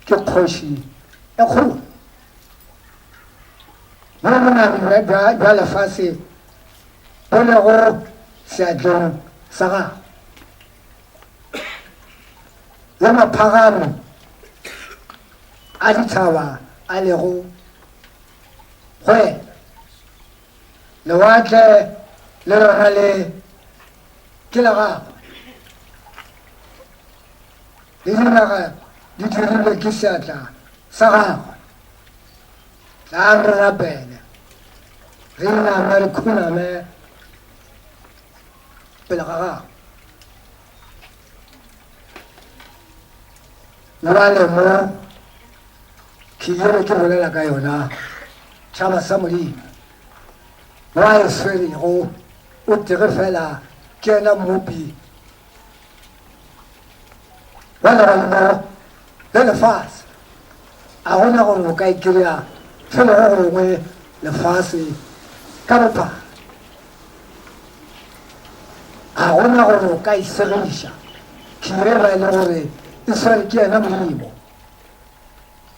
ke kgoši e kgolo monamina bja lefase bo lego seatleng sa gago le maphagano a ditšhaba a lego go wena lewatle le lona le ke la gago le dinaga di dirilwe ke seatla sa gagwe tla re rapele re inama re khuname pele ga gago lebale mo ke ile ke bolela ka yona tšhaba sa modimo wa e swerego o tege fela ke ena mopi wa legalemo le lefase a gona gore o ka ikry-a fela go gongwe lefase ka bophara a gona gore o ka isegediša khirera e le gore e swere ke ena modimo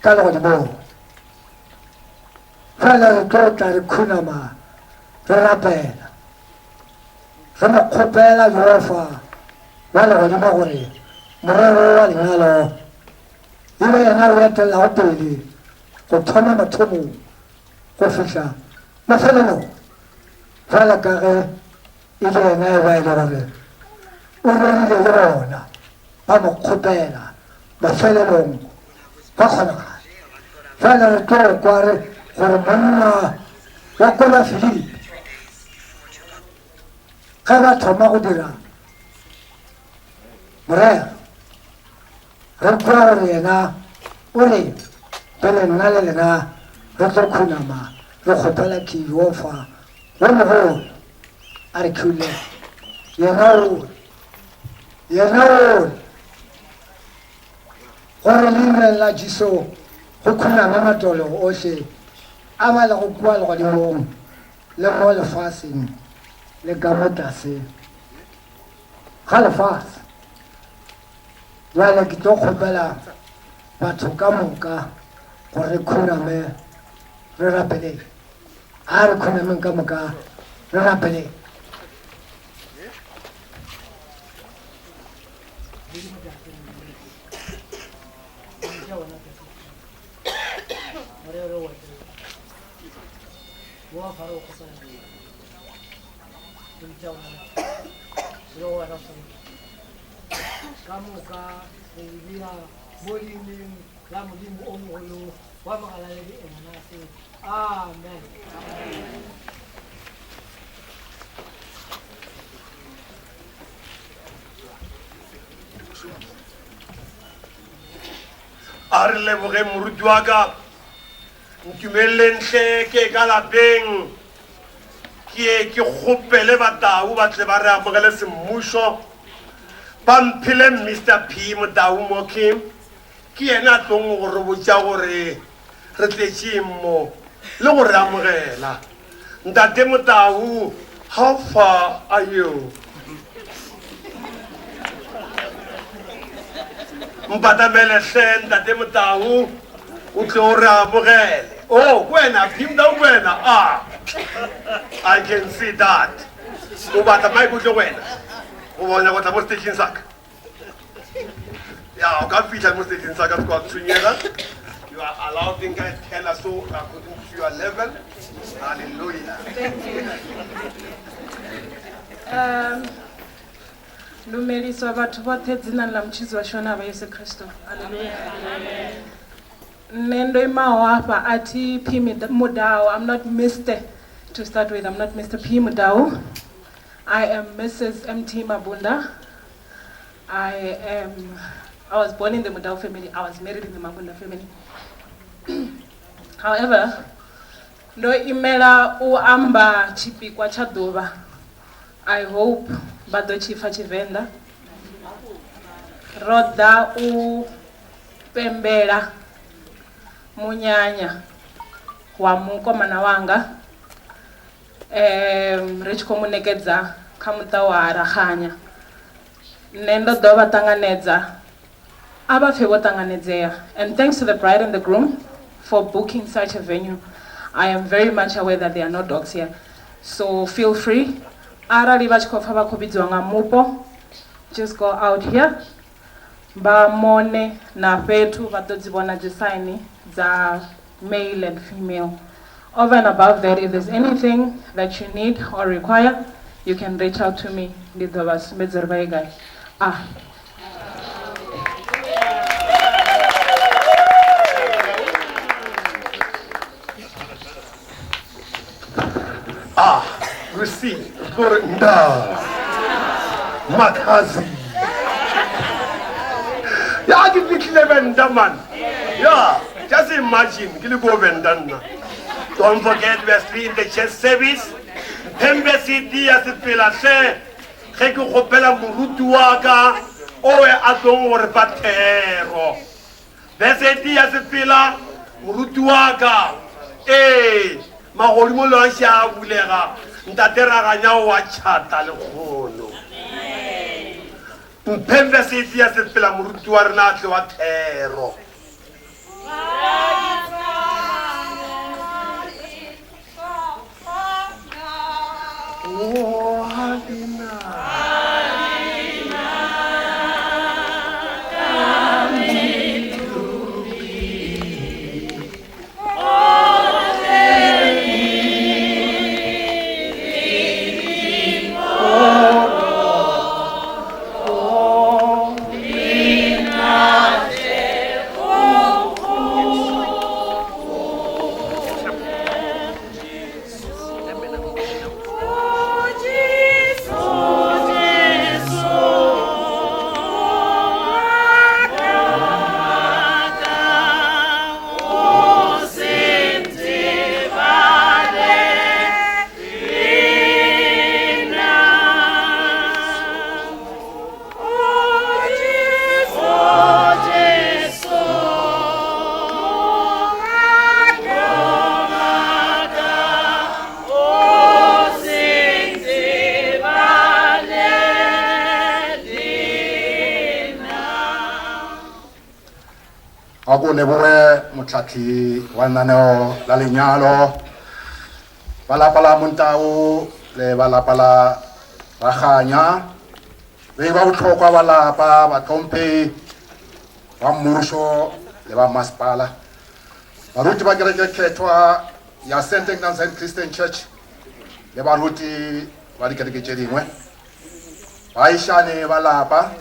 ka legodimong fela re tlo tla re khunama re rapela re mo kgopela Jehova wa legodimo gore morero wa lenyalo e be yena o etelelago pele go thoma mathomong go fihla mafelelong fela ka ge e le yena e ba e le gore o rerile le bona ba mo kgopela mafelelong ba kgonagale fela re tlo go kware gore monna wa kola Filipi ge ba thoma go dira morero re kwa gore yena o re pele nna le lena re tlo khunama re kgopela ke Jehova wo mogolo a re khule yena o gore leina la Jesu go khunama matolo ohle a ba le go kua legodimong le mo lefaseng le ka mo tlase ga lefase jale ke tlo kgopela batho ka moka gore re khuname re rapeleng a re khunameng ka moka re rapeleng kamuka Biblia molimeng la modimo o mogolo wa magalaledi enanase amen a re leboge moruti wa ka ntumellentle ke ka lapeng ke kgopele batau ba tle ba re amogele semmušo ba mphile Mr. P Modau mo ke yena a tlong go re botša gore re tletše mo le gore amogela ntate Modau, how far are you? mpatamele hle ntate Modau o tle o re amogele oh wena P Modau wena I can see that o batla mai go tle wena o bona go tla mo station sa ka ya o ka fihla mo station sa ka kwa tshwenyela you are allowed in guys tell us so according to your level hallelujah lumeliswa batho botlhe dzinani la mutshidzi wa shona ba Yesu Kristo haleluya nendo imaho hafha athi P Modau. I'm not Mr. to start with. I'm not Mr. P Modau. I am Mrs. MT Mabunda. I was born in the Modau family. I was married in the Mabunda family. However, no imela u amba chipikwa cha ḓuvha. I hope ba ḓo tshifa Tshivenḓa. Ro ḓa u pembela munyanya wa mukomana wanga ri tshi khou mu ṋekedza kha muṱa wa Rakhanya. Nṋe ndo ḓo vha ṱanganedza Aba Febotanganedzea, and thanks to the bride and the groom for booking such a venue. I am very much aware that there are no dogs here, so feel free. Just go out here. Ba mone na fetu batozibona design za male and female. Over and above that, if there's anything that you need or require, you can reach out to me. Receive. Makazi. Yeah, give me Cleveland, man. Yeah, just imagine. Don't forget, we're still in the church service. Embassy dia se pela se. Keko kopela murutu waka. Owe adon or batero. Bese dia se pela murutu waka. Magolimo lo sha bulega. Ntatera ganya wa chata le khono. Mpembe dia se pela murutu wa rena tle wa thero. Oh, Halina. Ako lebohe motlhatlhi wa lenaneo la lenyalo ba lapa la Montau le ba lapa la Raganya be ba botlhokwa ba lapa ba tlhomphe ba mmuso le ba masepala baruti ba kereke khethwa ya St. Ignatius Christian Church le baruti ba dikereke tse dingwe ba ishane ba lapa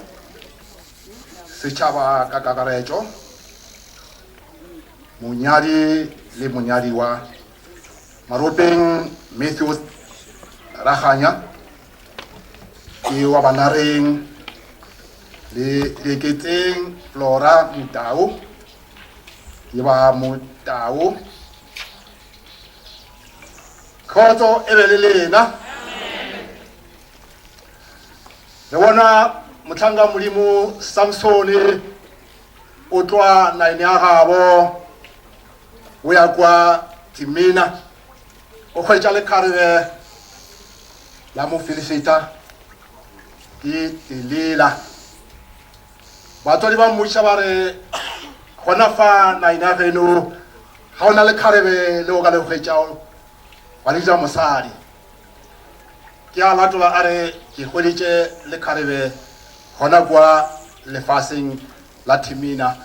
setšhaba ka kakaretso Munyadi le munyadiwa Maropeng Matthews Raganya ke wa banareng le Keteng Flora Mutau ke ba Mutau khotso e be le lena le bona motlhanga modimo Samson o tloa naine ya gabo o ya kwa Timina o khwetša le kharebe la mo felicita ke Delila batswadi ba mmuša ba re gona fa naina geno ga o na le kharebe le o ka le khwetša wa le ja mosadi ke a latola a re ke hweditše le kharebe gona kwa lefaseng la Timina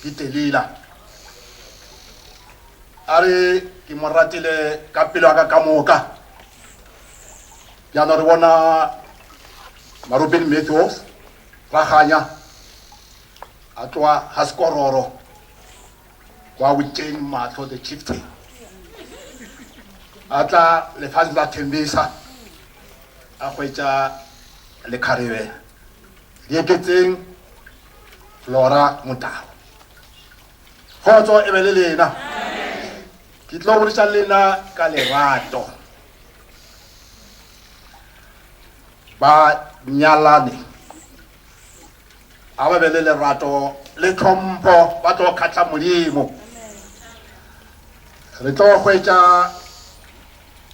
ke Delila are ke mo ratile ka pelo ka moka ya no re bona Maropeng Matthews Raganya a tloa Haskororo kwa Witeng Matlo the chieftain atla lefatshe la Thembisa a hwetša le kharebe le Keteng Flora Mutau khotso e be le lena ke tlo botsa lena ka lerato ba nyalane aba be le lerato le tlhompho ba tlo khatla modimo re tlo hwetša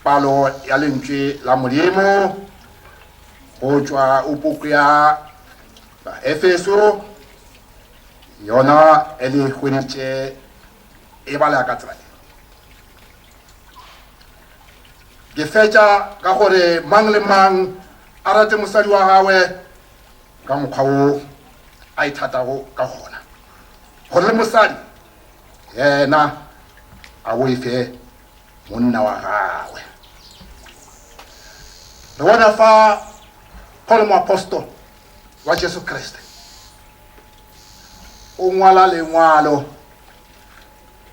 palo ya lentswe la modimo go tšwa upuku ya Efeso yona e le hweditše e bala ka tsela ke fetša ka gore mang le mang a rate mosadi wa gagwe ka mokgwa o a ithatago ka gona gore le mosadi yena a boife monna wa gagwe re bona fa Paul moapostol wa Jesu Kriste o ngwala lengwalo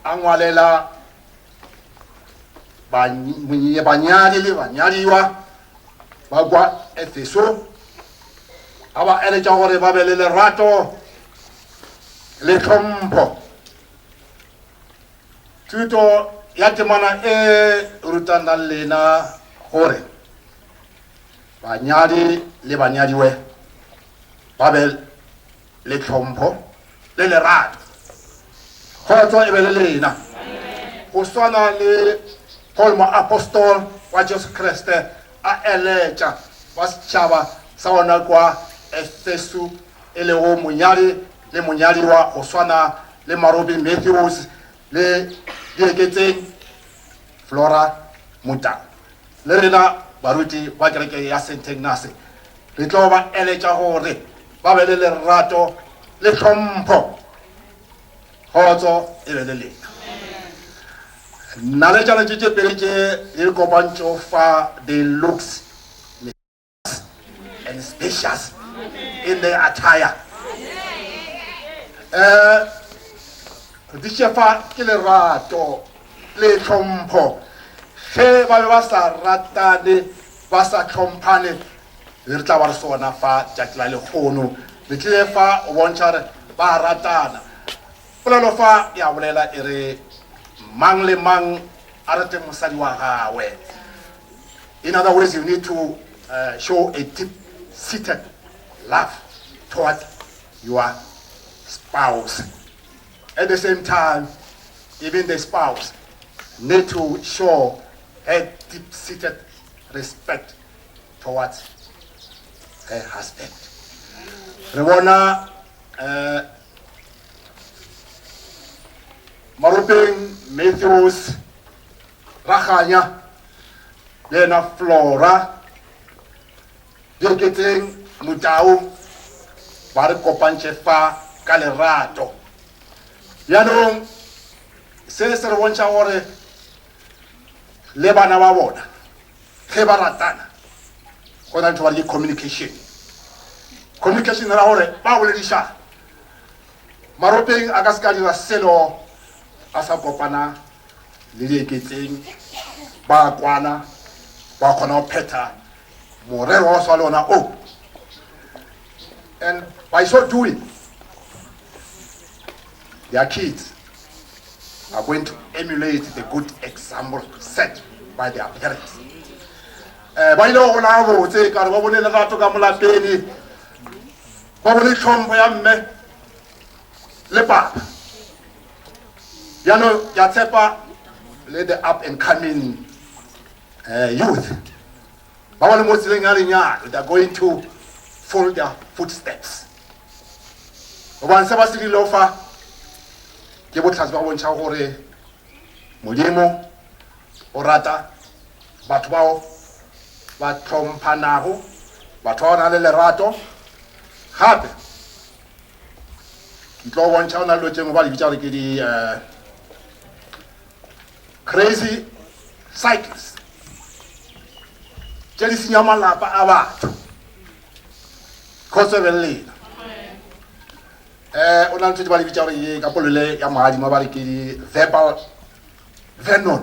a ngwalela banyadi le banyadiwa ba kwa Efeso a ba eletša gore ba be le lerato le tlhompho. Thuto ya temana e rutana lena gore banyadi le banyadiwe ba be le tlhompho le lerato kgotso e be le lena go swana le Paul moapostol wa Jesu Kriste a eletša ba setšhaba sa ona kwa Efeso e le go monyadi le monyadiwa go swana le Marobi Matthews le dieketseng Flora Muta le rena baruti ba kereke ya St. Ignace re tlo ba eletša gore ba be le lerato le tlhompho kgotso e be le lena nna le tšana tše pedi tše di kopantšo fa the looks and spacious in their attire di tšefa ke lerato le tlhompho ge ba be ba sa ratane ba sa tlhomphane re tla ba re sona fa tšatši la lekgono re tlile fa o bontšha re ba ratana polelo fa ya bolela e re mang le mang a rate mosadi wa gagwe. In other words, you need to show a deep-seated love toward your spouse. At the same time, even the spouse need to show a deep-seated respect towards her husband. Rewona Maruping Matthews Rachanya Lena Flora Dirketing Mutau Bariko Panchefa Kalerato Yanong se re bontšha gore le bana ba bona ge ba ratana go na ntho ba le communication ra gore ba boledišana Maropeng a ka se ka dira selo a sa kopana le dieketseng ba kwana ba kgona go phetha morero wa swa le ona o. And by so doing, their kids are going to emulate the good example set by their parents. Ba ile go la botse ka re ba bone lerato ka molapeng ba bone tlhompho ya mme le papa. Yano ya tshepa le the up and coming youth ba bone mo tseleng ya lenyalo, they are going to follow their footsteps. Ba se ba se dilo fa ke botlhatsi ba bontšha gore modimo o rata batho bao ba tlhomphanago, batho ba na le lerato gape ke tlo bontšha o na le tšengwe ba le bitša gore ke di crazy cycles tše di senya malapa a batho kgotso belelena o na le ntho di ba le bitša gore ye ka polele ya mogadimo ba re ke di verbal venom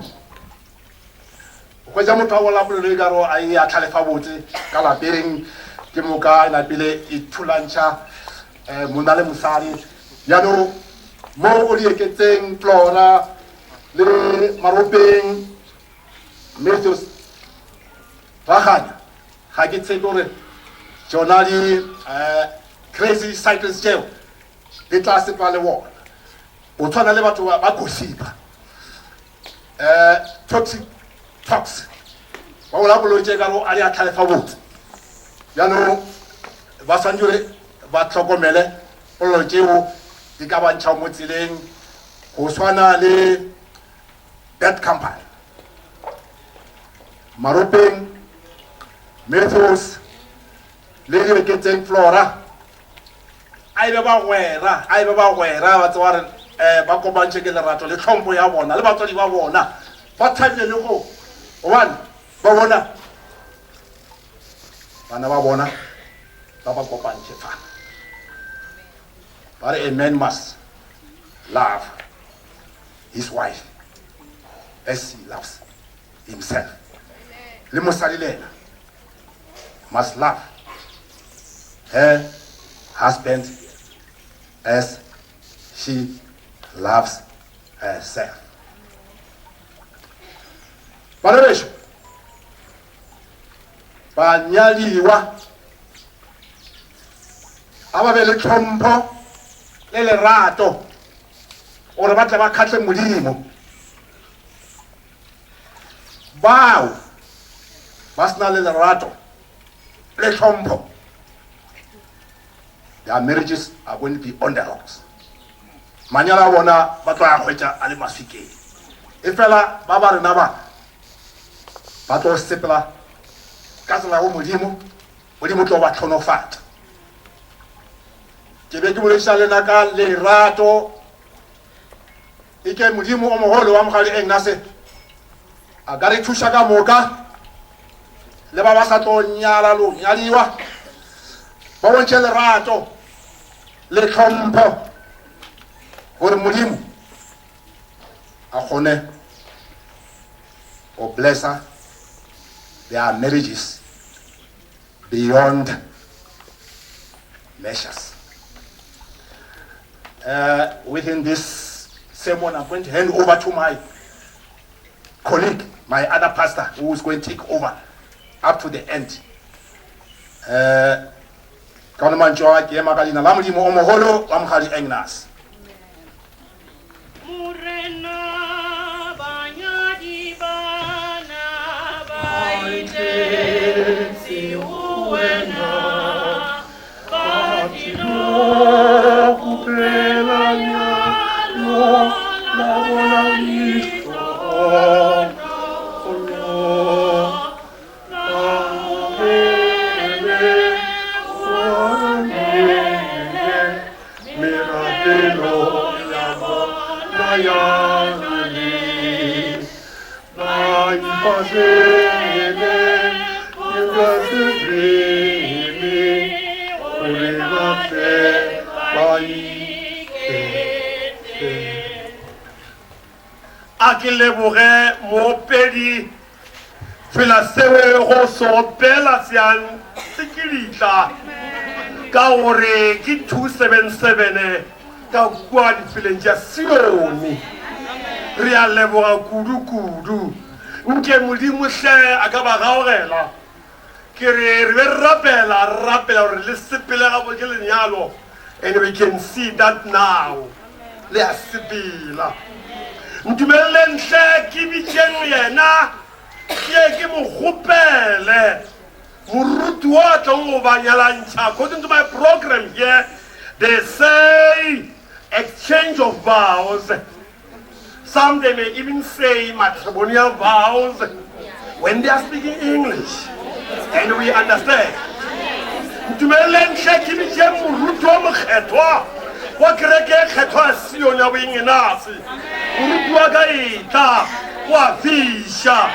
o kgwetša motho a bola polelo e ka ro a e a tlhalefa botse ka lapeng ke moka e napile e thulantšha monna le mosadi yaanong mo o dieketseng Flora le Maropeng Matthews Rachanya ga ke tshepe gore tšona di crazy cycles tšeo di tla sepa le bona o tshwana le batho ba gosipa toxic talks ba ola bolwetse ka go a di a tlhalefa botse yaanong ba tshwanetse gore ba tlhokomele polelo tšeo di ka bantšha mo tseleng go swana le Bad Company, Maropeng, Matthews, le di reketseng Flora. A ebe ba gwera ba tsewa re ba kopantše ke lerato le tlhompho ya bona le batswadi ba bona ba thabile le go gobane ba bona bana ba bona ba ba kopantše fa ba re a man must love his wife as he loves himself. Le mosadi le ena must love her husband as she loves herself. Bana besho ba nyaliwa aba be le tlhompho le lerato gore ba tle ba kgatle Modimo. Bao ba sena le lerato le tlhompho, their marriages are going to be on the rocks. Manyala a bona ba tlo a hwetša a le maswikeng. E fela ba ba rena ba tlo sepela ka tsela go Modimo tlo ba tlhonofatša. Ke be ke bolediša lena ka lerato e ke Modimo o mogolo wa Mogadi Agnes a ka re thuša ka moka le ba sa tlo nyaliwa ba bontšhe lerato le tlhompho gore Modimo a kgone o blessa their marriages beyond measures. Within this sermon, I'm going to hand over to my colleague, my other pastor, who is going to take over up to the end. Kaonaman Joa ke ema ka leina la Modimo o mogolo wa Mogadi Agnes. Morena banyadi bana baitesi uena katino kupela nyalo la bona listo a ke leboge moopedi fela sewe go soopela sean se ke ditla ka gore ke 277 ka kua difeleng tša Sione. Re a leboga kudu nke Modimo hle a ka ba gaogela ke re be rapela gore le sepele ga ke lenyalo, and we can see that now le a sepela. Ntumelele ntle ke bitšeng yena ke mo gopele moruti wa tlong go ba nyalantšha. According to my program here, they say exchange of vows. Some they may even say matrimonial vows when they are speaking English and we understand. Ntumelele ntle ke bitšeng moruti wa mokgethwa wa kereke kgethwa ya Sione ya boengenase, moruti wa ka eta wa fisha.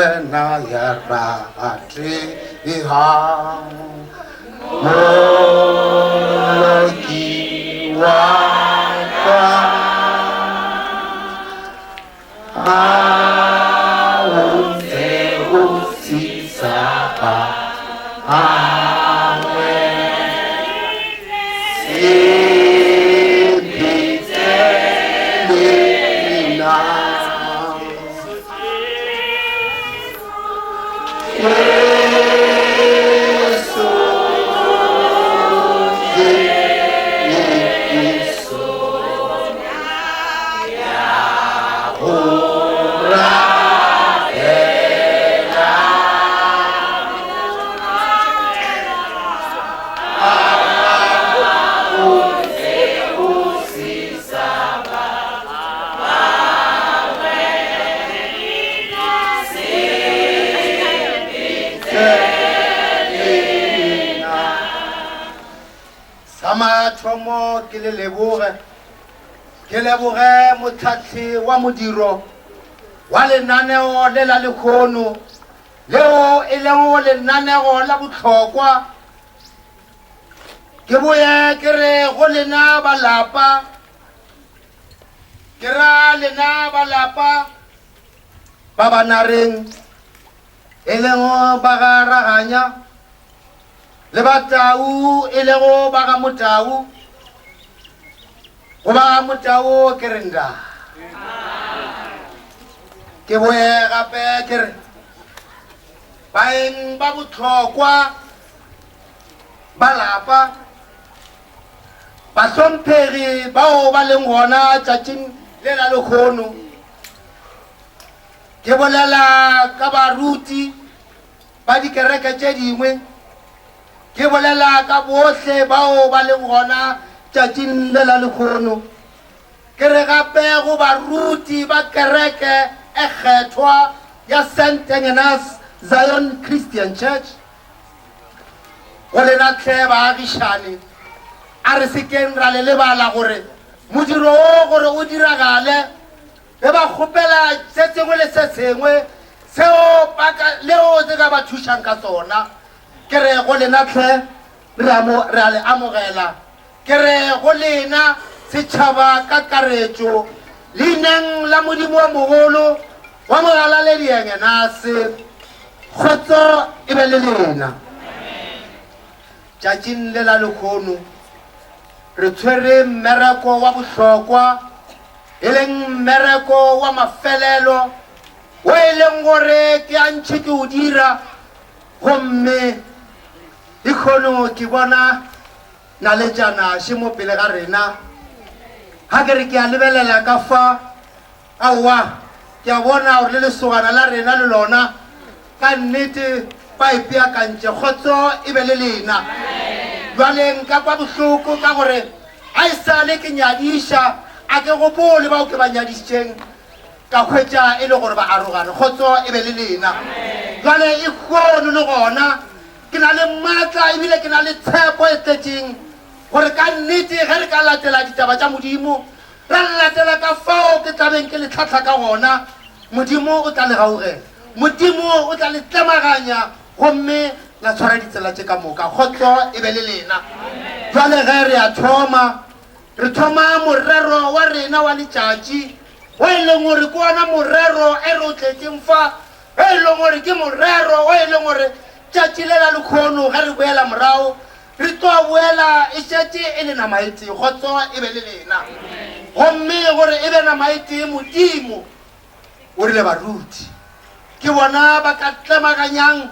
wena ya rate ha Moloki wa ka aunze usisapa Thomo ke le leboge motlhatlhi wa modiro wa lenaneo le la lekgono leo e lego lenaneo la botlhokwa ke boye ke re go lena balapa ke ra lena balapa ba banareng e lego ba ga raganya le batau e lego ba ga motau go ba motau ke renda ke boye gape ke re baeng ba botlhokwa ba lapa bahlomphegi bao ba leng gona tšatšing le la lekgono ke bolela ka baruti ba dikereke tše dingwe ke bolela ka bohle bao ba leng gona tšatšing le la lekgono ke re gape go baruti ba kereke e kgethwa ya St. Agnes Zion Christian Church go lena tle baagišane a re sekeng ra le lebala gore modiro o gore o diragale be ba kgopela se sengwe le se sengwe seo leo se ka ba thušang ka tsona ke re go lena tle re a le amogela ke re go lena setšhaba ka karetšo leineng la modimo wa mogolo wa Mogalalediengenase kgotso e be le lena tšatšing le la lekgono re tshwere mmereko wa bohlokwa e leng mmereko wa mafelelo o e leng gore ke a ntšhe ke o dira gomme ikgono ke bona naletšana še mo pele ga rena ga ke re ke a lebelela ka fa aowa ke a bona gore le lesogana la rena le lona ka nnete ba ipeakantše kgotso e be le lena jwale nka kwa bohloko ka gore a e sale ke nyadiša a ke gopole bao ke ba nyadišitšeng ka hwetša e le gore ba arogane kgotso e be le lena jwale e kgono le gona ke na le maatla ebile ke na le tshepo e tletšeng gore ka nnete ge re ka latela ditaba tša modimo ra latela ka fao ke tlabeng ke le tlhatlha ka gona modimo o tla le gaugela modimo o tla le tlemaganya gomme la tshwara ditsela tše ka moka kgotso e be le lena jwale ge re a thoma morero wa rena wa letšatši o e leng gore ke ona morero e re o tletšeng fa o e leng gore ke morero o e leng gore tšatši le la lekgono ge re boela morago re tlo boela e šetše e le namaete kgotso e be le lena gomme gore e be namaete modimo o rile baruti ke bona ba ka tlemaganyang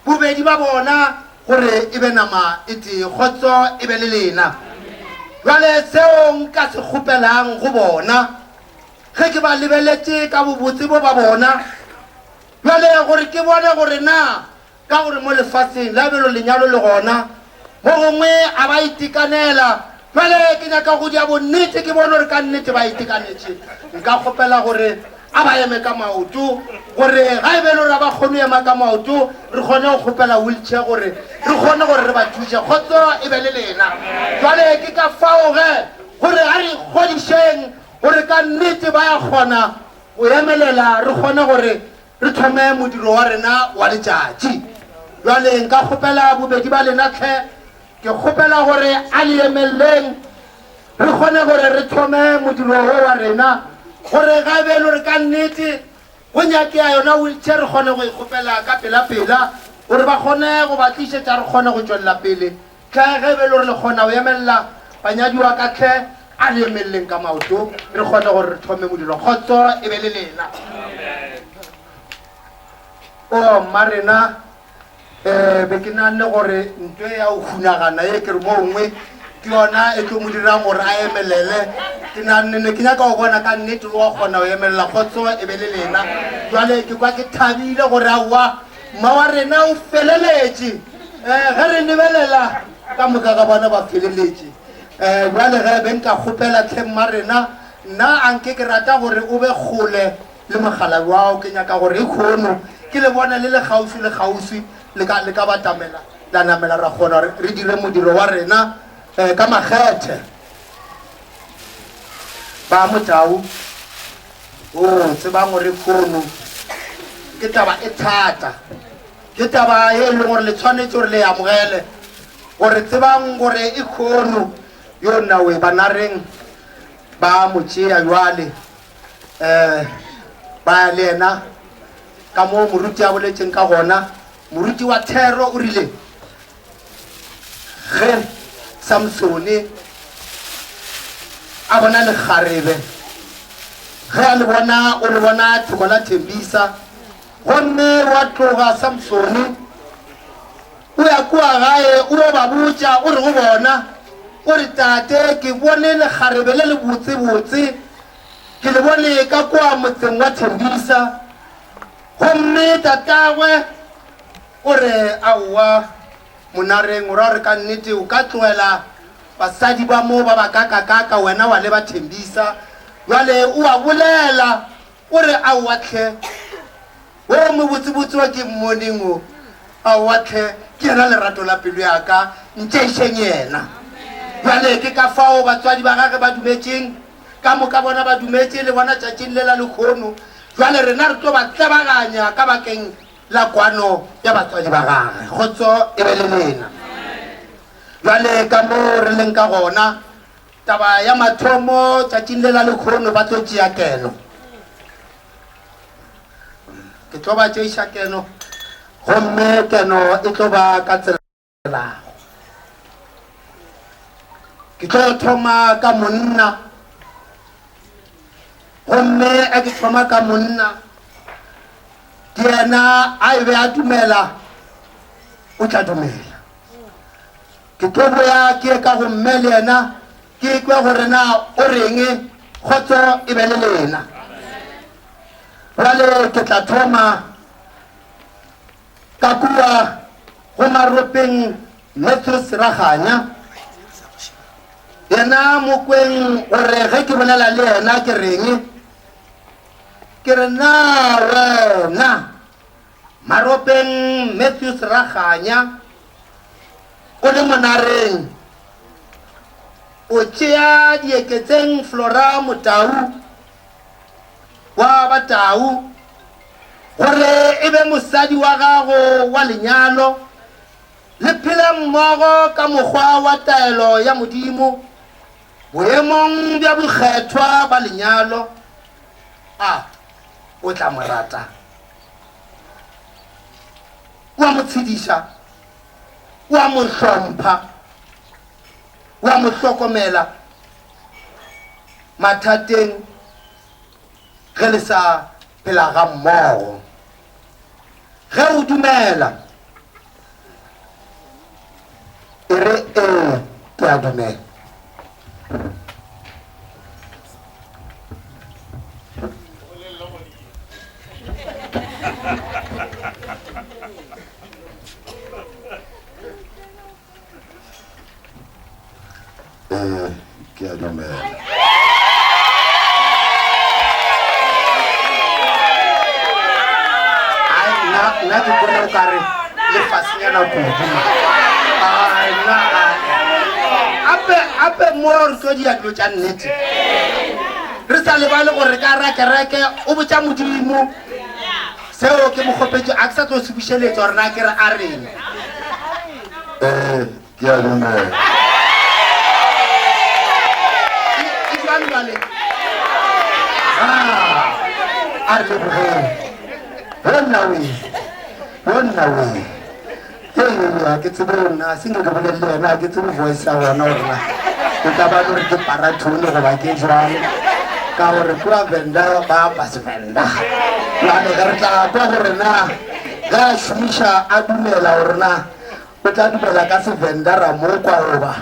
bobedi ba bona gore e be nama e tee kgotso e be le lena jwale seo nka se kgopelang go bona ge ke ba lebeletše ka bobotse bo ba bona jwale gore ke bone gore na ka gore mo lefatsheng la belo lenyalo le gona mo gongwe a ba itekanela jwale ke nyaka go dia bonnete ke bone gore ka nnete ba itekanetše nka kgopela gore a ba eme ka maoto gore ga e be le gore ba kgone ema ka maoto re kgone go kgopela wheelchair gore re kgone gore re ba thuše kgotso e be le lena jwale ke ka fao ge gore ga re kgodišeng gore ka nnete ba ya kgona go emelela re kgone gore re thome modiro wa rena wa letšatši jwale nka kgopela bobedi ba lena tlhe ke kgopela gore a le emeleng re kgone gore re thome modiro o wa rena gore ga be le re ka nnete go nyakea yona wheelchair re kgone go ikgopela ka pela gore ba kgone go ba tlišetša re kgone go tšwelela pele tlhe ge be le gore le kgona go emelela banyadiwa ka tlhe a le emeleleng ka maoto re kgone gore re thome modiro kgotso e be le lena o marena be ke nanne gore ntwe ya o hunagana ye ke re mo nngwe ke yona e tlo mo dirang gore a emelele ke nanne ne ke nyaka go bona ka nnete le wa kgona go emelela kgotso e be le lena jwale ke kwa ke thabile gore aowa mma wa rena o feleletše ge re lebelela ka moka ka bona ba feleletše jwale ge be nka kgopela tlhe mma rena nna anke ke rata gore o be kgole le mogalabi wao ke nyaka gore e kgono ke le bona le kgauswi le ka batamela la namela ra kgona re dire modiro wa rena ka makgethe ba Motau o tsebang gore kgono ke taba e thata ke taba e leng gore le tshwanetse gore le amogele gore tsebang gore e kgono yo nawe banareng ba motšea jwale ba le ena ka mo moruti a boletšeng ka gona moruti wa thero o rile ge Samsone a bona lekgarebe ge a le bona o le bona thoko la Thembisa gomme wa tloga Samsone o ya kua gae o ba botša o re go bona o re tate ke bone lekgarebe le le botsebotse ke le bone ka kua motseng wa Thembisa gomme tatagwe o re aowa monareng o ra re ka nnete o ka tlogela basadi ba mo ba bakakakaka wena wa le ba Thembisa jwale o a bolela o re aowa tlhe o mo botsebotse wa ke mmoneng o aowa tlhe ke yena lerato la pelo yaka ntšeišeng yena jwale ke ka fao batswadi ba gage ba dumetšeng ka moka bona ba dumetše le bona tšatšing le la lekgono jwale rena re tlo ba tlabaganya ka bakeng la kwano ya batswadi ba gage kgotso e be le lena jwale ka mo re leng ka gona taba ya mathomo tšatšing le la lekgono ba tlo tšea keno ke tlo ba tšeiša keno gomme keno e tlo ba ka tselago ke tlo thoma ka monna gomme a ke thoma ka monna ke yena a e be a dumela o tla dumela ke tlo boya ke ka go mme le yena ke kwe gore na o reng kgotso e be le lena jwale ke tla thoma ka kua go maropeng Matthews Raganya yena mokweng gore ge ke bolela le yena ke reng ke re na wena maropeng Matthews Raganya o le monareng o tšea dieketseng Flora Motau wa Batau gore e be mosadi wa gago wa lenyalo le phele mmogo ka mokgwa wa taelo ya modimo boemong bja bokgethwa ba lenyalo o tla mo rata wa mo tshediša wa mo hlompha wa mo hlokomela mathateng ge le sa phela ga mmogo ge o dumela e re ke a dumela ke a dumela nna ke kone o kare lefasenyana kudu ape mo re tlo dia dilo tša nnete re sa lebale gore ka rakereke o botša modimo seo ke mokgopetso a ke sa tlo se bušeletša gore na ke re a reng ke a dumela e jwang jwale a re lebogeng bonna we a ke tsebe rona se nke ke bolelele yena a ke tsebe voice ya gona gorena o ka ba gore ke parathone goba ke jwang ka gore kua venda ba apa sevenda ane ge re tla kwa gorena ge a šomiša a dumela gorena o tla dumela ka sevenda ra mo kwa goba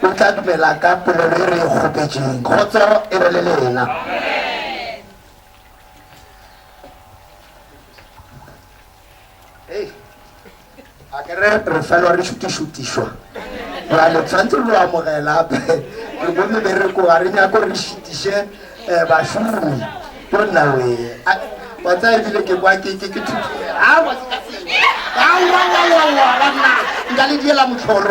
o tla dumela ka polelo e re e kgopetšeng kgotso e be le lena a ke re felwa re šutišutišwa jale tshwantse lo amogela ape re mo mebereko ga re nyako re šitiše bašomi yo nnawe wa tsa ebile ke kwa ke banna nka le diela motlholo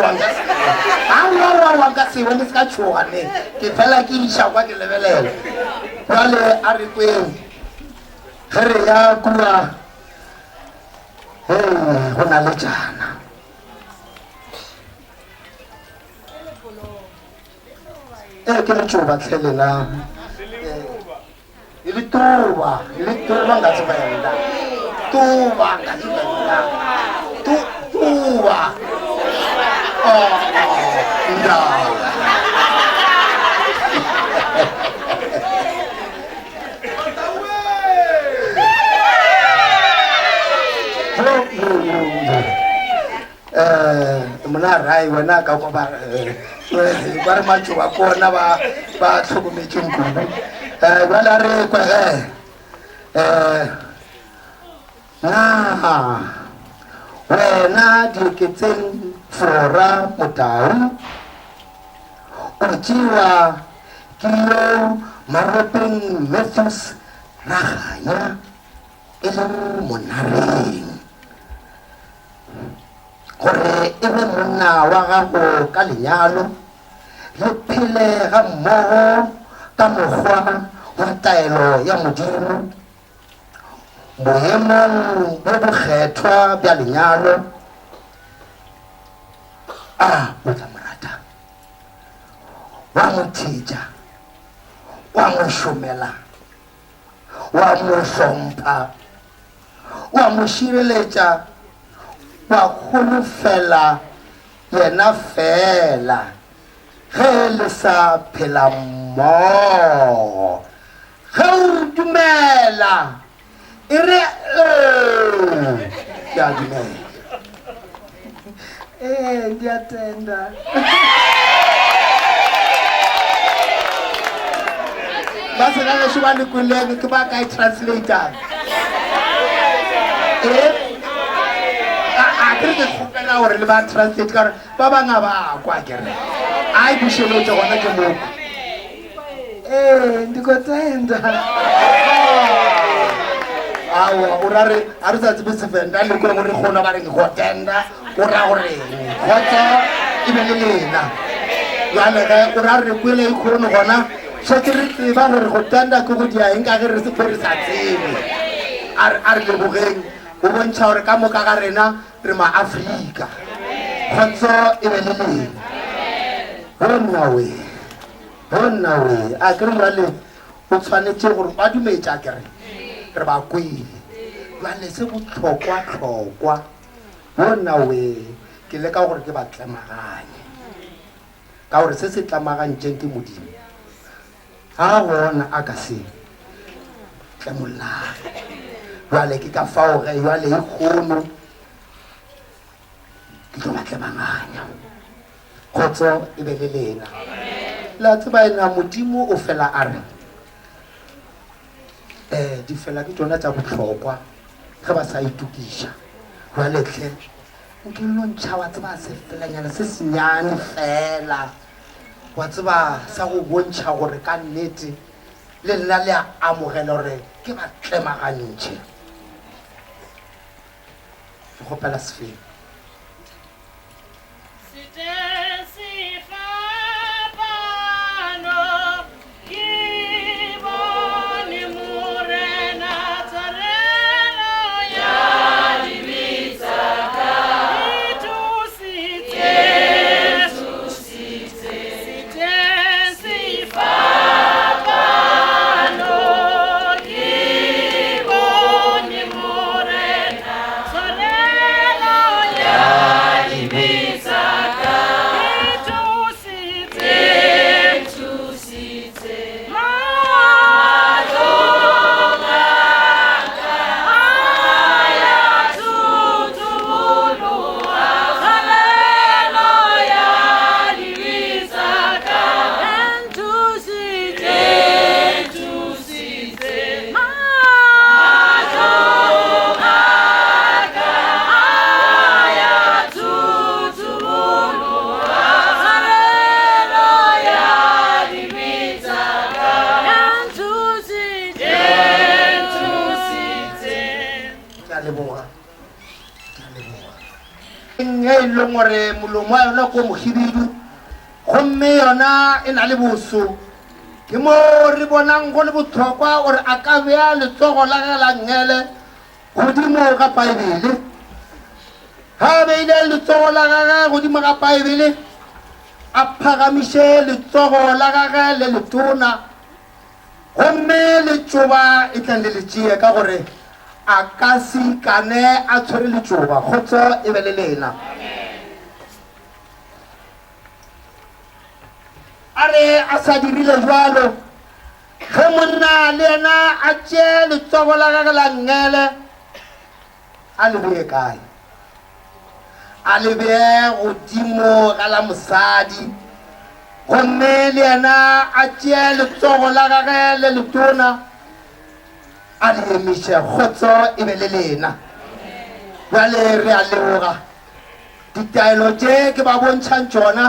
wanka sewa le se ka tšhogane ke fela ke iša kwa ke lebelela jale a re kweng ge re ya kua go na le jana ke le tšoba tlhelela e le tuba nga tsebenda tuba nda mona rai wena ka kwa ba re matšoba kona ba tlhokometšeng kudu bala re kwa wena diketseng Flora Motau o tšewa ke yo Maropeng Matthews Raganya e le monareng gore e be monna wa gago ka lenyalo le phele ga mmogo ka mokgwa wa taelo ya modimo boemong bo bokgethwa bja lenyalo o tla morata wa mo thetša wa mo šomela wa mo hlompha wa mo šireletša wa holofela yena fela ge le sa phela mmogo ge o dumela e re ke a dumela Ngiyatenda. ba se na le shobane kweleng ke ba ka translator a ke ke kgopela gore le ba translate ka gore ba banga ba kwa kere a e bušeletše gona ke moko Ndikotenda. awa o ra re a re sa tsebe sevenda le kore gore kgona ba reng gotenda o ra goreng kgotsa e be le lena jale ge o ra re kwele e kgono gona se ke re tseba gore go tenda ke go dia eng ka ge re sepho re sa tsebe a re lebogeng o bontšha gore ka moka ga rena re maAfrika kgotso e be le lena bonna we a ke re jale o tshwanetse gore ba dumetša kere re ba kwele jale se botlhokwa bona we ke leka gore ke ba tlemaganye ka gore se se tlamagantšeng ke modimo ga bona a ka se tlemolla jale ke ka fao ge jale e kgono ke tlo ba tlemaganya kgotso e be le lena la tseba ena modimo o fela a re di fela ke tsona tsa botlhokwa ge ba sa itukiša jale tlhe nke lontšha wa tseba se felanyana se senyane fela wa tseba sa go bontšha gore ka nnete le lena le a amogela gore ke ba tlemagantšhe ke kgopela sefeng nge leng gore molomo wa yona ko mohibidu gomme yona e na le boso ke mo re bonang go le botlhokwa gore a ka bea letsogo la ge la ngele godimo ga baebele ga beile letsogo la gage godimo ga baebele a phagamiše letsogo la gage le letona gomme letšoba e tlang le letšee ka gore a ka se kane a tshwere letšoba kgotso e be le lena a re a sa dirile jalo ge monna le yena a tšee letsogo la gage la ngele a le bee kae a le bee godimo ga la mosadi gomme le yena a tšee letsogo la gage le letona a le emiše kgotso e be le lena bjale re a leboga ditaelo tše ke ba bontšhang tšona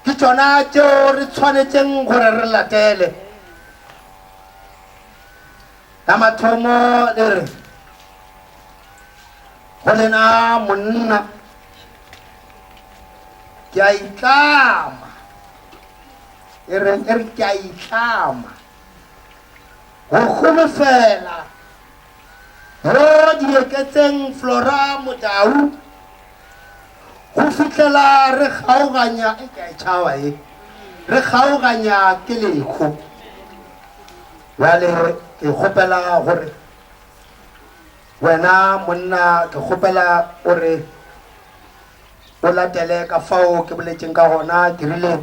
ke tšona tšeo re tshwanetseng gore re latele la mathomo le re go lena monna ke a itlama e re ke a itlama go golofela mo dieketseng Flora Modau go fitlhela re kgaoganya e ka etšhaba e re kgaoganya ke lekgo bjale ke kgopela gore wena monna ke kgopela gore o latele ka fao ke boletšeng ka gona ke rile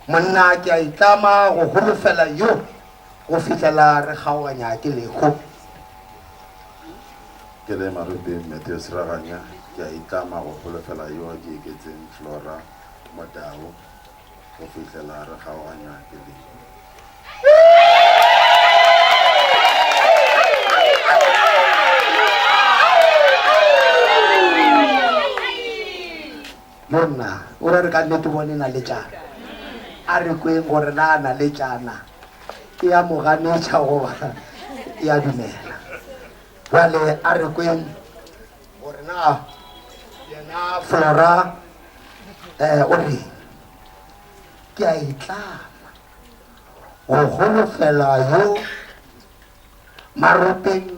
monna ke a itlama go golofela yo go fitlhela re kgaoganya ke lekgo ke le marupe Matthew Seraganya ke a itlama go golofela yo ke eketseng Flora Modau go fitlhela re kgaoganya ke lekgo monna o re ka nnete bone na le tšana a re kweng gore na na le tšana e a mo ganetša goba e a dumela bjale a re kweng gore na yena Flora o re ke a itlama go golofela yo Maropeng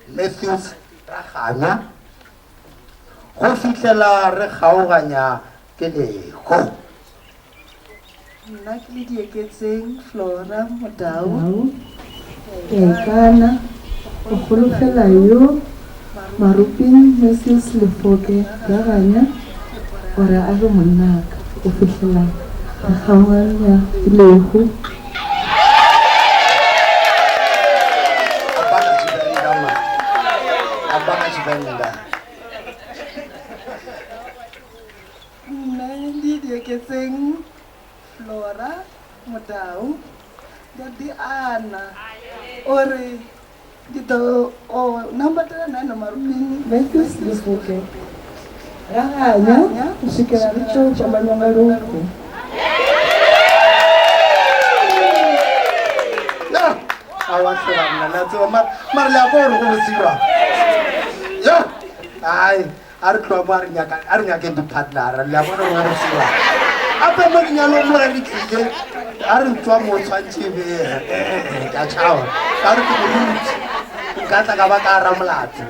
Matthews Raganya go fitlhela re kgaoganya ke lekgo nna ke le dieketseng Flora Modau ke kana go golofela yo Maropeng Matthews Lefoke Raganya gore a be monnaka go fitlhela re kgaoganya ke lekgo Dieketseng Flora Modau jadi ana ore gitu namba tena neno Maropeng Matthews Lefoke Raganya kushikela richo cha manyongaluku awahlangana nathi mara la gore go botsiwa yo ai a re tloa mo a re nyake di-partnera le a bona go botsiwa ape mo lenyalo mo re tlile a re tswa mo tshwantšhebe ka tšhawa ka re ke boruti nka tla ka ba ka ramolato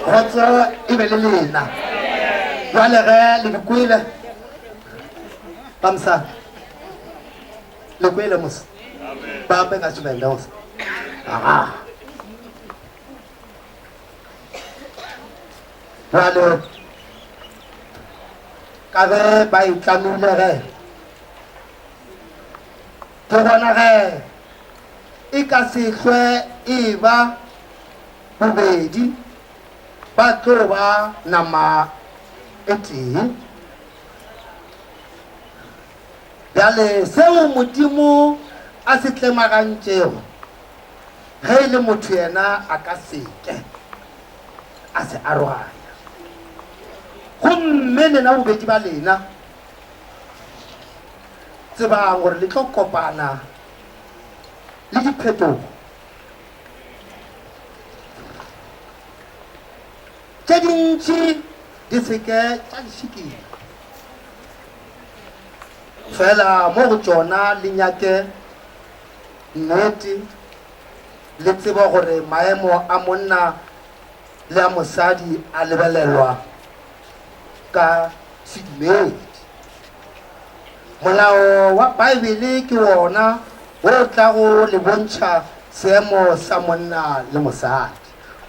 kgotso e be le lena jwale ge le dikwele bamsa le kwele mos bape ka tšhibende mos jwale ka ge ba itlamile ge ke gona ge e ka se hlwe e ba bobedi ba tlo ba nama e tee bjale seo modimo a se tlemagantšego ge e le motho yena a ka seke a se aroganya gomme lena bobedi ba lena tsebang gore le tlo kopana le diphetogo tše dintši di seke tša di šikile fela mo go tšona le nyake nnete le tseba gore maemo a monna le a mosadi a lebelelwa ka sedumedi molao wa baebele ke wona o tla go le bontšha seemo sa monna le mosadi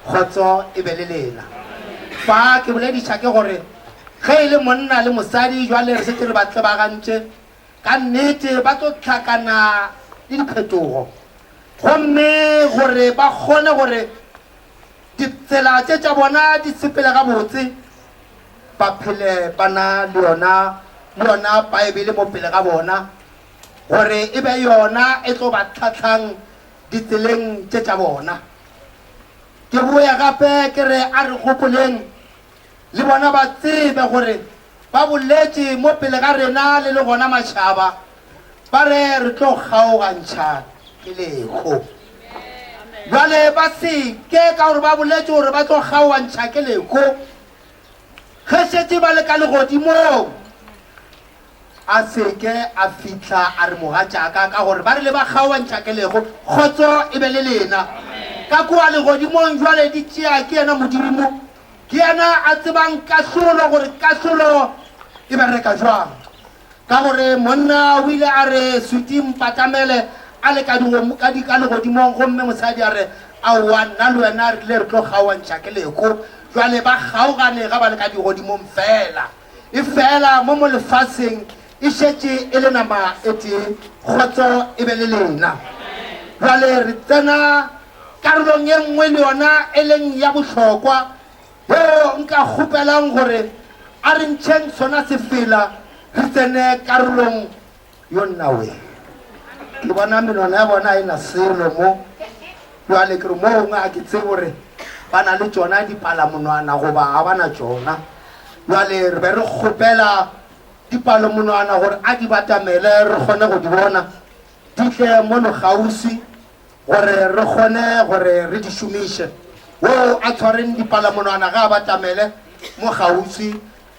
kgotso e be le lena fa ke bolediša ke gore ge e le monna le mosadi jwale re setse re ba tlebagantše ka nnete ba tlo tlhakana le diphetogo gomme gore ba kgone gore ditsela tše tša bona di sepele gabotse ba phele ba na le yona baebele mo pele ga bona gore e be yona e tlo ba tlhatlhang ditseleng tše tša bona ke boya gape ke re a re gopoleng le bona ba tsebe gore ba boletše mo pele ga rena le le gona matšhaba ba re tlo kgaogantšha kelego jwale ba seke ka gore ba boletše gore ba tlo kgaogantšha kelego ge šetse ba le ka legodimong a seke a fitlha a re mogatšaka ka gore ba re le ba kgaogantšha kelego kgotso e be le lena ka kua legodimong jwale di tšea ke yena modimo ke yena a tsebang kahlolo gore kahlolo e bereka jwang ka gore monna o ile a re suti mpatamele a le ka legodimong gomme mosadi a re aowa nna le wena re rile re tlo kgaogantšha keleko jwale ba kgaogane ga ba le ka digodimong fela e fela mo lefaseng e šetše e le nama e tee kgotso e be le lena jwale re tsena karolong ye nngwe le yona e leng ya bohlokwa yo nka kgopelang gore a re ntšheng sona sefela re tsene karolong yo nnawe ke bona menwana ya bona e na selo mo jwale ke re mo gongwe a ke tsebe gore ba na le tšona dipalamonwana goba ga ba na tšona jwale re be re kgopela dipalomonwana gore a di batamele re kgone go di bona di tle mo legausi gore re kgone gore re di šomiše wo a tshwareng dipalamonwana ga a batamele mo gausi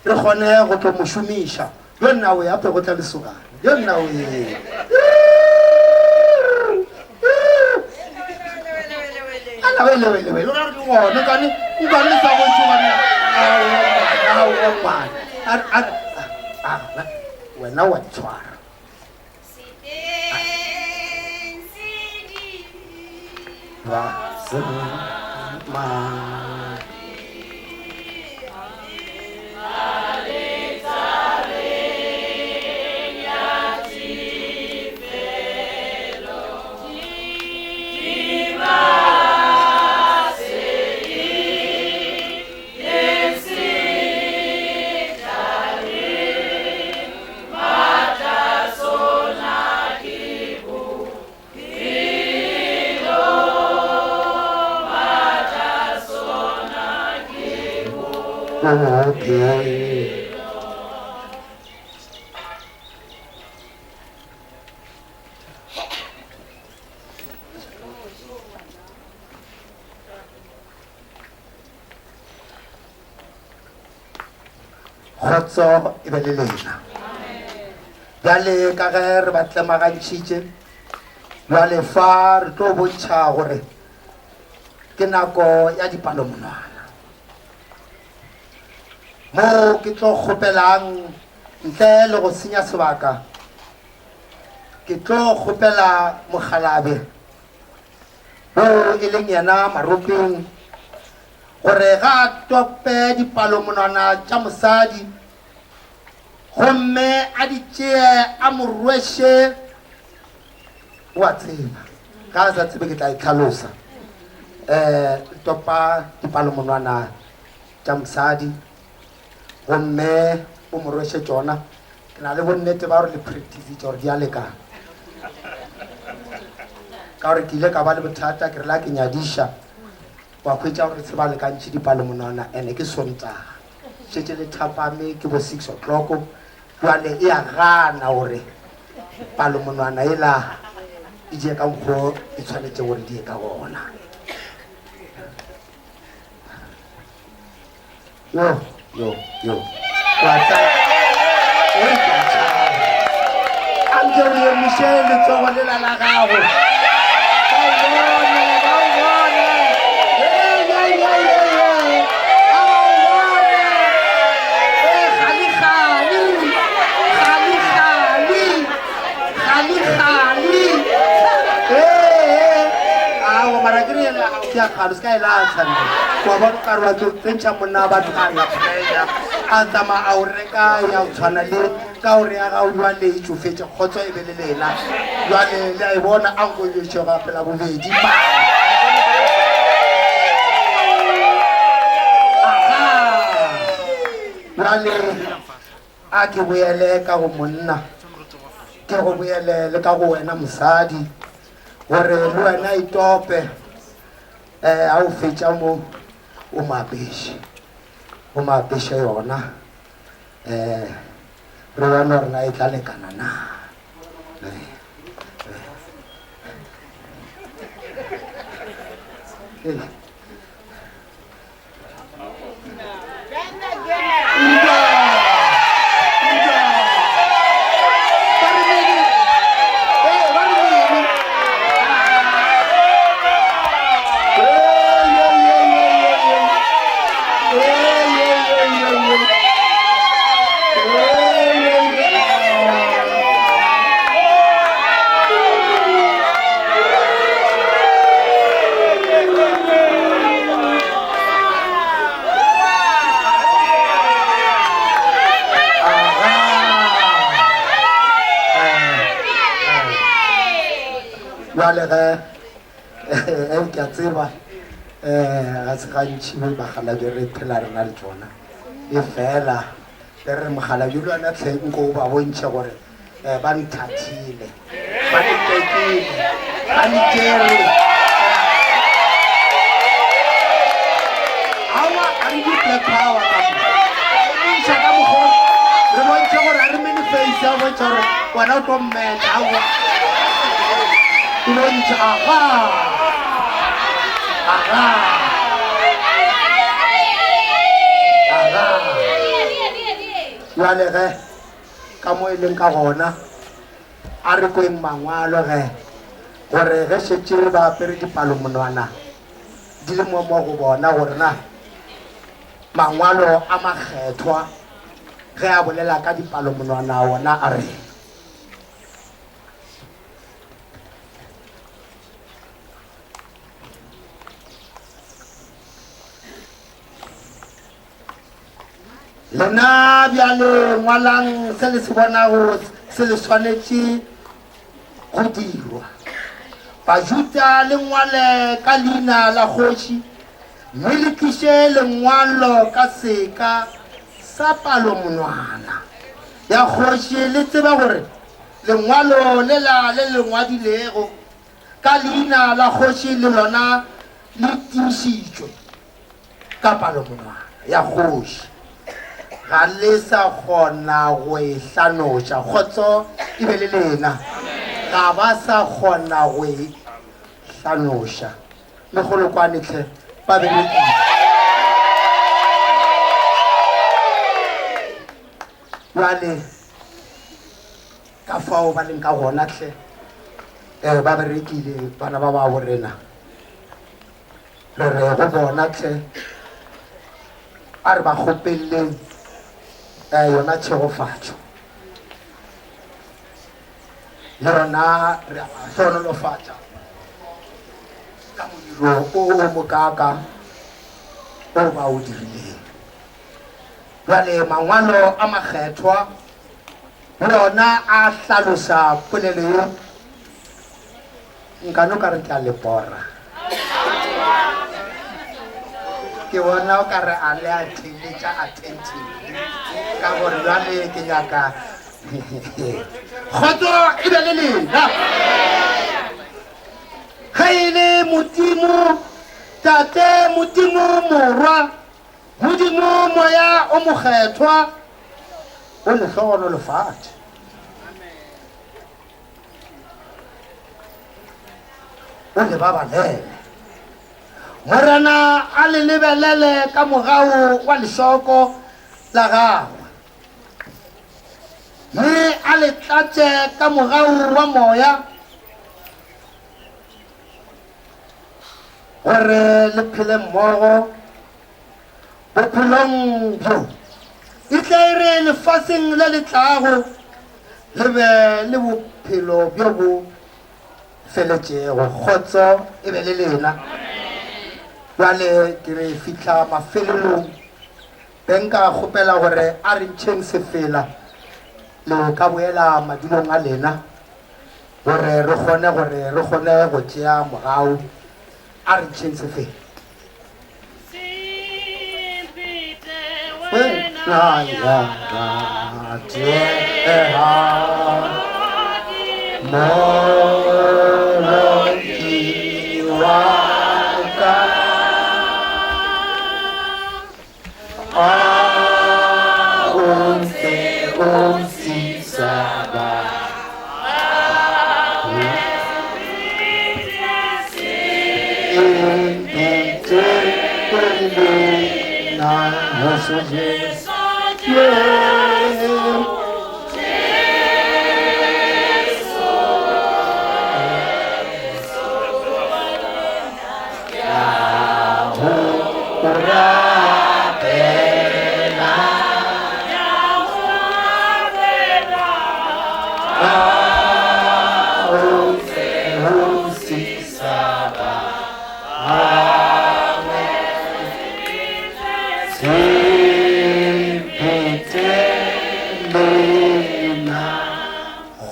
re kgone go tlo mo šomiša yo nnawe ape go tla lesogane yo nnawe alawelewelewele o ra re ke gone nkane sa go tšogana wena wa tshwara Okay. Kgotso e be le lena jale ka ge re ba tlemagantšhitše jale fa re tlo bontšha gore ke nako ya dipalomonwana mo ke tlo kgopelang ntle le go senya sebaka ke tlo kgopela mokgalabe o e leng yena maropeng gore ga a tope dipalomonwana tša mosadi gomme a di tšee a mo rweše wa tseba ga a sa tsebe ke tla itlhalosa topa dipalomonwana tša mosadi gomme o mo rweše tšona ke na le bonnete ba gore le practice gore di a lekana ka gore ke ile ka ba le bothata ke re la ke nyadiša wa hwetša gore se ba lekantšhe dipalomonwana ene ke sontaga šetše le thapame ke bo 6 o'clock jwale e a gana gore palomonwana ela e die ka mokgwa e tshwanetse gore di ye ka gona yo wa tsa o ka tsa anke o ye Michelle tsogo le la gago ya khalu ska ila tsana kwa ba ka rwa tso tsentsa monna ba tsana playa a tsama a o reka ya o tshwana le ka o re ya ga o lwa le itso fetse khotso e belelela lwa le le a bona a go yo tshega pela bobedi ba wale a ke boele ka go monna ke go boele le ka go wena mosadi gore le wena itope a o fetša mo o maapeshe yona re bona gore na e tla lekana na le ge ke a tseba ga se gantši magala jo re phela rena le tsona e fela e re mogala jo lwana tlheng ko ba bontšhe gore ba nthathile ba ntekile ba nkere awa a re di-black power kamoša ka mokgwa re bontšhe gore a re mene face a bontšhe gore wena o tlo mmeta awa Lunch, Jwale ge ka mo e leng ka gona a re kweng mangwalo ge gore ge šetše ba apere dipalomonwana di le mo go bona gore na mangwalo a makgethwa ge a bolela ka dipalomonwana ona a re lena bjale ngwalang se le se bonago se le swanetše go dirwa bajuta le ngwale ka leina la kgoši mme le tliše lengwalo ka seka sa palomonwana ya kgoši le tseba gore lengwalo le le ngwadilego ka leina la kgoši le lona le tiišitšwe ka palomonwana ya kgoši ga le sa kgona go e hlanoša kgotso e be le lena ga ba sa kgona go e hlanoša le go lekwanetlhe ba berekile jwale ka fao ba leng ka gona tlhe ba berekile bana ba ba borena re re go bona tlhe a re ba kgopeleng yona tshegofatšo le rona re a ba hlonolofatša ka modiro o mokaka o ba o dirileng jwale mangwalo a makgethwa le ona a hlaloša polelo yo nkano ka re ke a lepora ke bona o ka re a le a theletša attentive ka gore jwale ke nyaka kgotso e be le lena ge e le modimo tate modimo morwa modimo moya o mokgethwa o lehlogono lefatshe o le babalele morena a le lebelele ka mogao wa lešoko la gagwe mme a le tlatše ka mogau wa moya gore le phele mmogo bophelong bjo e tle e re lefaseng le le tlago le be le bophelo bjo bo feletšego kgotso e be le lena jale ke re fitlha mafelelong benka kgopela gore a re ntšheng sefela le ka boela madulong a lena gore re kgone go tšea mogau a re ntšheng sefela wena ya rateha molodi wa ka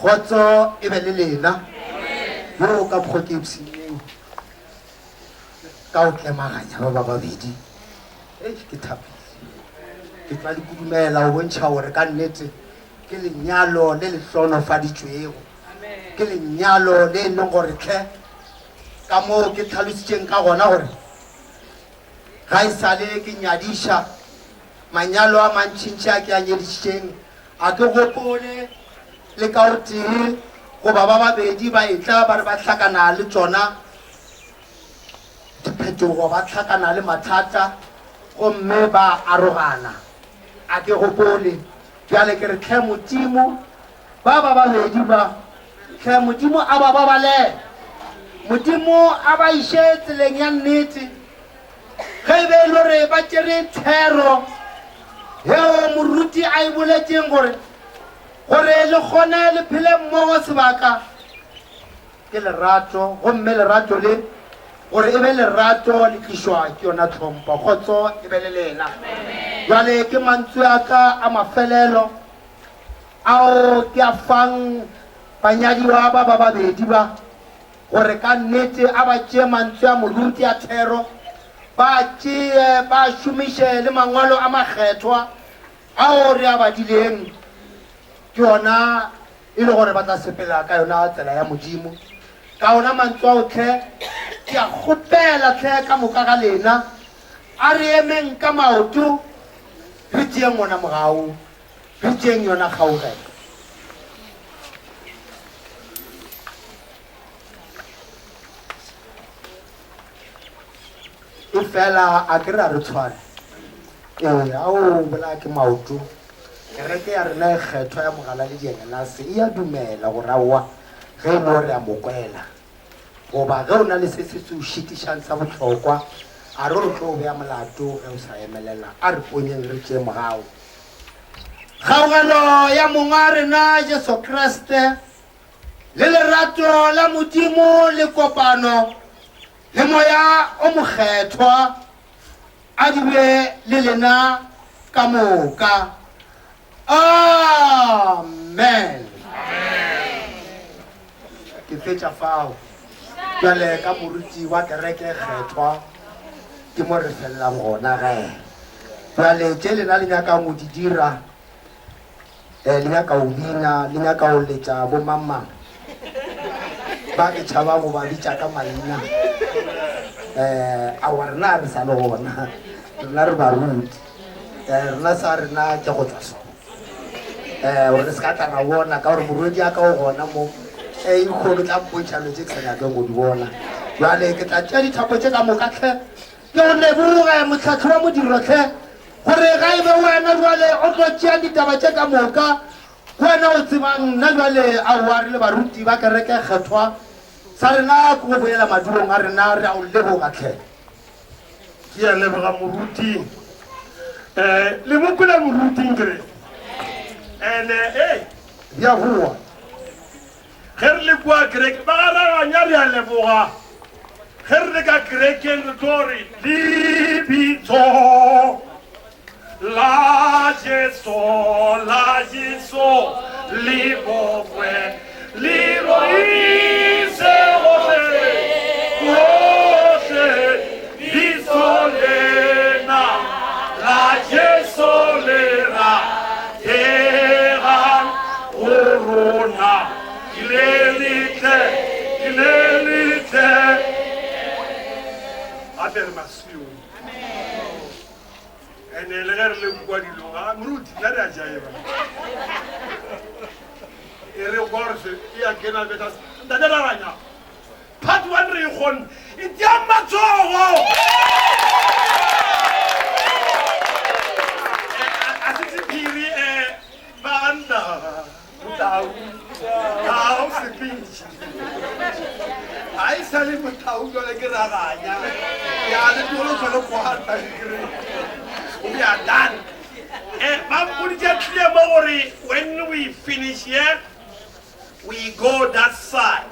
kgotso e be le lena yo ka bokgokepseng ka o tlemaganya ba ba babedi ke thapile ke tla di kudumela o bontšha gore ka nnete ke lenyalo le le hlonofaditšwego ke lenyalo le e leng gore tlhe ka moo ke tlhalositšeng ka gona gore ga e sale ke nyadiša manyalo a mantšintši a ke a nyedišitšeng a ke gopole le ka o tee goba ba babedi ba etla ba re ba hlakana le tsona diphetogo ba hlakana le mathata gomme ba arogana a ke gopole bjale ke re tlhe modimo ba ba babedi ba tlhe modimo a ba babalela modimo a ba iše tseleng ya nnete ge e be e le gore ba tšere thero yeo moruti a e boletšeng gore le kgone le phele mmogo sebaka ke lerato gomme lerato le gore e be lerato le tlišwa ke yona tlhompho kgotso e be le lena jale ke mantswe a ka a mafelelo ao ke a fang banyadiwa ba ba babedi ba gore ka nnete a ba tšee mantswe a moruti a thero ba tšee ba šomiše le mangwalo a makgethwa ao re a badileng ke yona e le gore ba tla sepela ka yona tsela ya modimo ka ona mantswe ao tlhe ke a kgopela tlhe ka moka ga lena a re emeng ka maoto re tšeeng ona mogau re tšeeng yona kgaogelo e fela a ke re a re tshwane ee ao bola ke maoto kereke ya rena e kgethwa ya mogala le diengelase e a dumela gore aowa ge e le gore a mokwela goba ge o na le se se se o šitišang sa bohlokwa a re re tlo o beya molato ge o sa emelela a re ponyeng re tšee mogao kgaogelo ya mongwe a rena jesu kriste le lerato la modimo le kopano le moya o mokgethwa a di be le lena ka moka amen ke fetša fao jale ka moruti wa kereke kgethwa ke mo re felelang gona ge jale tše lena le nyakang go di dira le nyaka o bina le nyaka o letša bo mamang ba ke tšhaba go ba bitša ka maina awa rena re sa le gona rena re baruti rena sa rena ke go tswa sona gore re se ka tla ra bona ka gore morwedi a ka o gona mo ikgolo tla mpontšhalo tse ke sa nyakeng go di bona jwale ke tla tšea dithapo tše ka moka tlhe ke go leboge motlhatlho wa modiro tlhe gore ga e be wena jwale o tlo tšea ditaba tše ka moka wena o tsebang nna jwale aowa re le baruti ba kereke kgethwa sa rena ko go boela madulong a rena re a o leboga tlhe ke a leboga moruti le mokola moruti nkere ene ya bua ge re le kua kereke ba garaganya re a leboga ge re le ka kerekeng re tlo re lebitso la Jesu le bogwe le roise gohle bitso lena la Jesu le ra egang go rona ile litle gape re masiong ene le ge re le kua dilong moruti la re a jaeba e re gorse e a kena beta ntate raranya part 1 re ikgonne e tea matsogo a sesephiri banda motau sepitši a e sa le motau jale ke raranya ya le tolo tshwane kwata we are done. When we finish here, we go that side.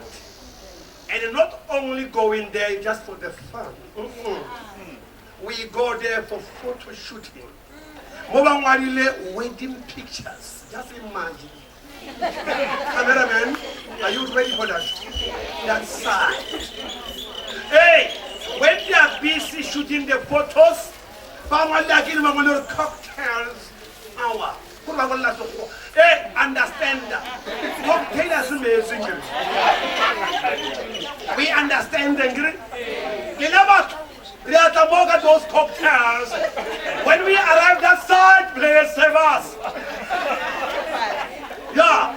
And not only going there just for the fun. We go there for photo shooting. Wedding pictures. Just imagine. Cameraman, are you ready for that? That side. Hey, when they are busy shooting the photos, cocktails. Hey, understand that. Cocktail is amazing. We understand the you never those cocktails. When we arrive that side, please save us. Yeah.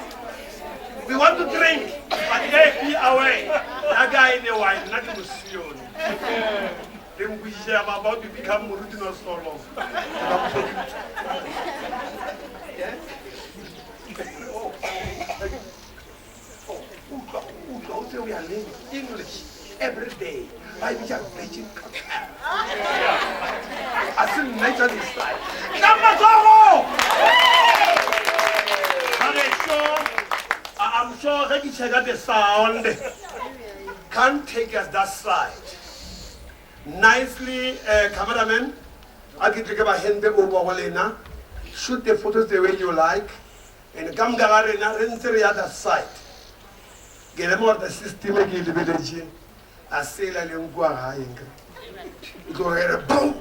We want to drink, but hey, be away. That guy in the wine, not to see you. Then we share about to become original so long. We are learning English every day. Why we are preaching cocktail? As in nature is like. I'm sure that you check out the sound. Can't take us that side. Nicely, cameraman, I'll get to hand over. Shoot the photos the way you like. And come down and enter the other side. Get them out the system again to be the I say like you go ahead. Go ahead, boom.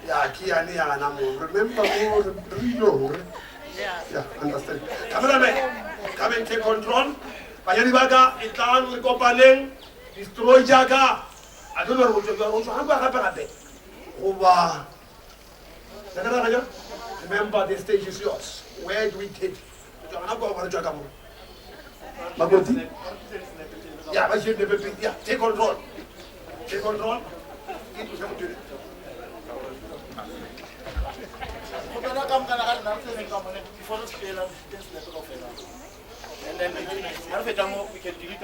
Yeah, Kiani and I'm remember more. Yeah, understand. Cameraman, come and take control. Bayanibaga, Itan, Gopaling, destroy Jaga. I don't know what you're going to do. Remember, the stage is yours. Where do we take? Yeah, but you never be. Yeah, take control. Take control. And then we can delete